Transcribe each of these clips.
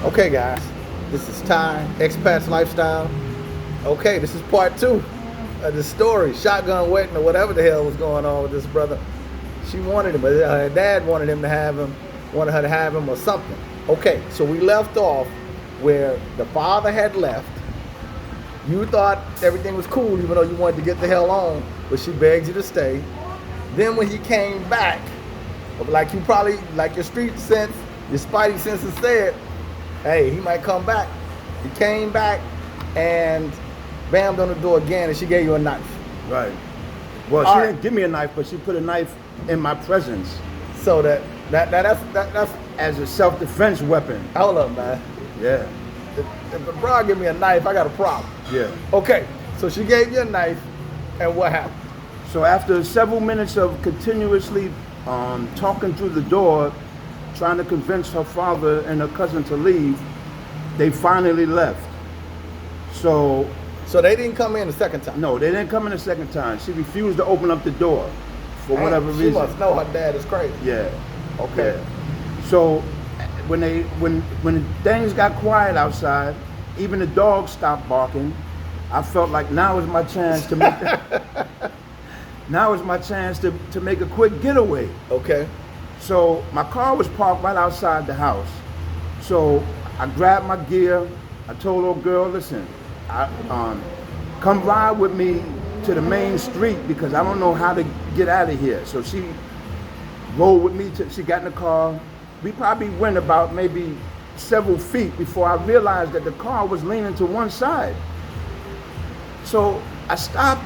Okay, guys, this is Ty, Expats Lifestyle. Okay, this is part 2 of the story, shotgun wedding or whatever the hell was going on with this brother. She wanted him, but her dad wanted him to have him, wanted her to have him or something. Okay, so we left off where the father had left. You thought everything was cool, even though you wanted to get the hell on, but she begged you to stay. Then when he came back, like you probably, like your street sense, your spidey senses said, hey, he might come back. He came back and bammed on the door again, and she gave you a knife. Right. Well, she didn't give me a knife, but she put a knife in my presence. So that's as a self-defense weapon. Hold up, man. Yeah. If a bra give me a knife, I got a problem. Yeah. Okay, so she gave you a knife, and what happened? So after several minutes of continuously talking through the door, trying to convince her father and her cousin to leave, they finally left. So they didn't come in the second time? No, they didn't come in the second time. She refused to open up the door for whatever reason. She must know her dad is crazy. Yeah. Okay. Yeah. So when things got quiet outside, even the dogs stopped barking. I felt like now is my chance to make to make a quick getaway. Okay. So my car was parked right outside the house. So I grabbed my gear. I told old girl, listen, come ride with me to the main street because I don't know how to get out of here. So she rode with me. She got in the car. We probably went about maybe several feet before I realized that the car was leaning to one side. So I stopped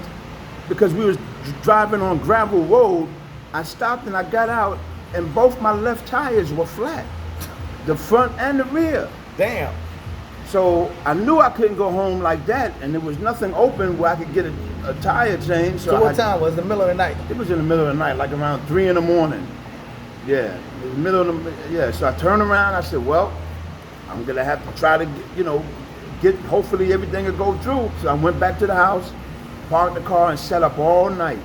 because we was driving on gravel road. I stopped and I got out, and both my left tires were flat, the front and the rear. Damn. So I knew I couldn't go home like that, and there was nothing open where I could get a tire change. So what time was it? The middle of the night? It was in the middle of the night, like around 3 in the morning. Yeah, it was the middle of the, yeah. So I turned around, I said, well, I'm gonna have to try to, hopefully everything will go through. So I went back to the house, parked the car, and set up all night.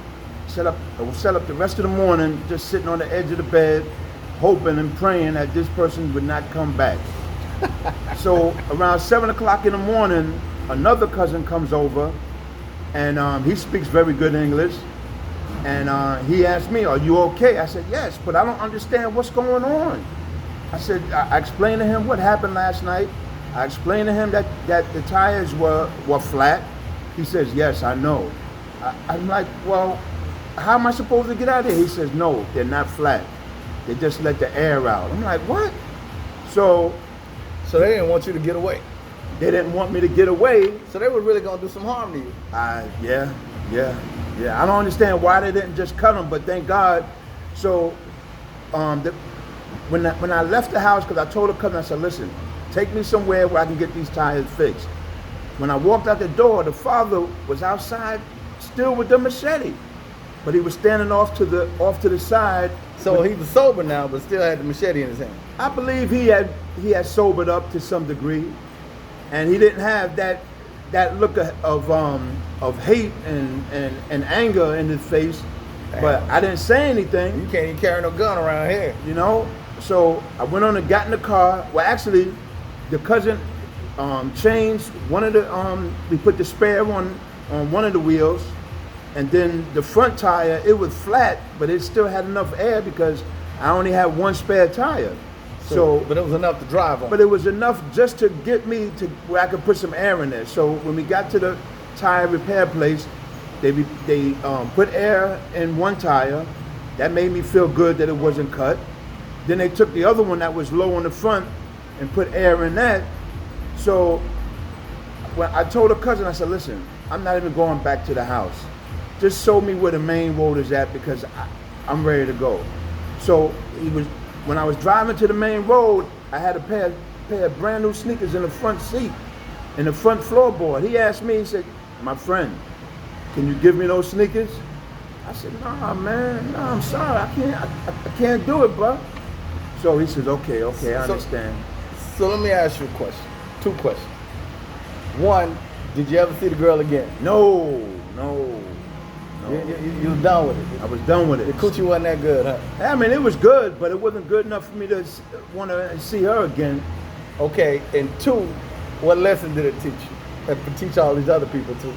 Set up the rest of the morning, just sitting on the edge of the bed, hoping and praying that this person would not come back. So around 7 o'clock in the morning, another cousin comes over, and he speaks very good English. And he asked me, are you okay? I said, yes, but I don't understand what's going on. I said, I explained to him what happened last night. I explained to him that the tires were flat. He says, yes, I know. I'm like, well, how am I supposed to get out of here? He says, no, they're not flat. They just let the air out. I'm like, what? So they didn't want you to get away. They didn't want me to get away. So they were really gonna do some harm to you. Yeah. I don't understand why they didn't just cut them, but thank God. So when I left the house, because I told the cousin, I said, listen, take me somewhere where I can get these tires fixed. When I walked out the door, the father was outside still with the machete, but he was standing off to the side. So he was sober now, but still had the machete in his hand. I believe he had sobered up to some degree, and he didn't have that look of hate and anger in his face. Damn. But I didn't say anything. You can't even carry no gun around here. So I went on and got in the car. Well, actually, the cousin changed one of the, we put the spare on one of the wheels, and then the front tire, it was flat, but it still had enough air because I only had one spare tire. But it was enough to drive on. But it was enough just to get me to where I could put some air in there. So when we got to the tire repair place, they put air in one tire. That made me feel good that it wasn't cut. Then they took the other one that was low on the front and put air in that. So when I told a cousin, I said, listen, I'm not even going back to the house. Just show me where the main road is at because I'm ready to go. So when I was driving to the main road, I had a pair of brand new sneakers in the front seat, in the front floorboard. He asked me, he said, my friend, can you give me those sneakers? I said, nah, man, no, I'm sorry, I can't do it, bro. So he says, okay, I understand. So let me ask you a question, 2 questions. One, did you ever see the girl again? No. You was done with it? I was done with it. The coochie wasn't that good, huh? I mean, it was good, but it wasn't good enough for me to want to see her again. Okay, and two, what lesson did it teach you? And teach all these other people too.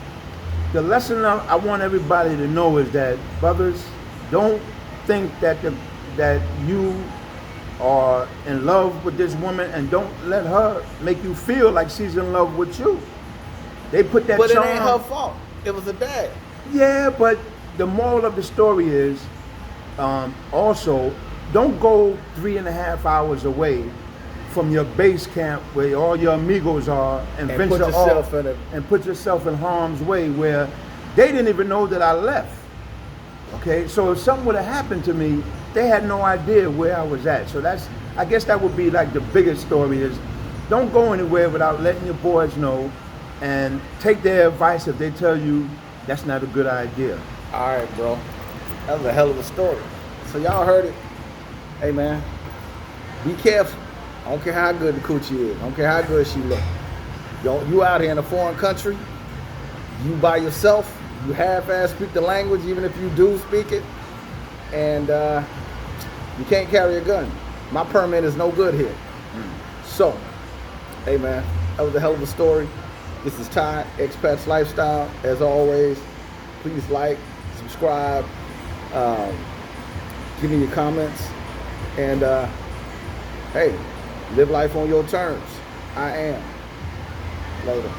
The lesson I want everybody to know is that, brothers, don't think that you are in love with this woman, and don't let her make you feel like she's in love with you. They put that But it charm. ain't her fault. It was a dad. Yeah, but the moral of the story is also don't go 3.5 hours away from your base camp where all your amigos are and And venture put yourself off in it. and put yourself in harm's way where they didn't even know that I left. Okay, so if something would have happened to me, they had no idea where I was at. So I guess that would be like the biggest story is don't go anywhere without letting your boys know, and take their advice if they tell you that's not a good idea. All right, bro. That was a hell of a story. So y'all heard it. Hey, man, be careful. I don't care how good the coochie is. I don't care how good she look. You out here in a foreign country, you by yourself, you half-ass speak the language, even if you do speak it, and you can't carry a gun. My permit is no good here. So, hey, man, that was a hell of a story. This is Ty, Expats Lifestyle. As always, please like, subscribe, give me your comments, and hey, live life on your terms. I am. Later.